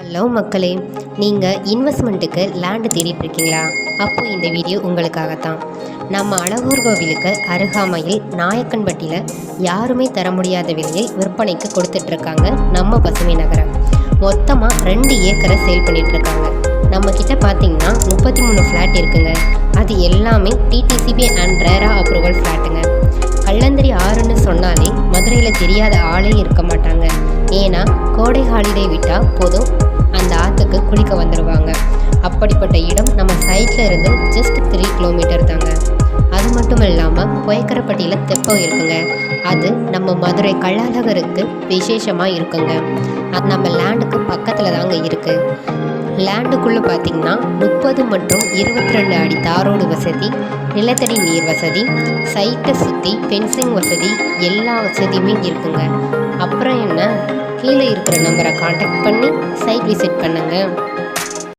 Hello மக்களே, நீங்கள் இன்வெஸ்ட்மெண்ட்டுக்கு land தேடிட்டு இருக்கீங்களா? அப்போது இந்த வீடியோ உங்களுக்காகத்தான். நம்ம அழகூர் கோவிலுக்கு அருகாமையில் நாயக்கன்பட்டியில் யாருமே தர முடியாத விலையில் விற்பனைக்கு கொடுத்துட்ருக்காங்க நம்ம பசுமை நகரம். மொத்தமாக 2 ஏக்கரை சேல் பண்ணிகிட்ருக்காங்க. நம்மக்கிட்ட பார்த்தீங்கன்னா 33 ஃப்ளாட் இருக்குங்க. அது எல்லாமே டிடிசிபி அண்ட் ரேரா அப்ரூவல் ஃப்ளாட்டுங்க. கல்லந்திரி ஆறுன்னு சொன்னாலே மதுரையில் தெரியாத ஆளே இருக்க மாட்டாங்க. ஏன்னா கோடை ஹாலிடே விட்டால் போதும் அந்த ஆற்றுக்கு குளிக்க வந்துடுவாங்க. அப்படிப்பட்ட இடம் நம்ம சைட்டில் இருந்து ஜஸ்ட் 3 கிலோமீட்டர் தாங்க. அது மட்டும் இல்லாமல் பொயக்கரப்பட்டியில் தெப்பம் இருக்குங்க. அது நம்ம மதுரை கள்ளழகருக்கு விசேஷமாக இருக்குங்க. அது நம்ம லேண்டுக்கு பக்கத்தில் தாங்க இருக்குது. லேண்டுக்குள்ளே பார்த்திங்கன்னா 30 மற்றும் 22 அடி தாரோடு வசதி, நிலத்தடி நீர் வசதி, சைட்டை சுற்றி ஃபென்சிங் வசதி, எல்லா வசதியுமே இருக்குங்க. அப்புறம் என்ன, கீழே இருக்கிற நம்பரை காண்டாக்ட் பண்ணி சைட் விசிட் பண்ணுங்கள்.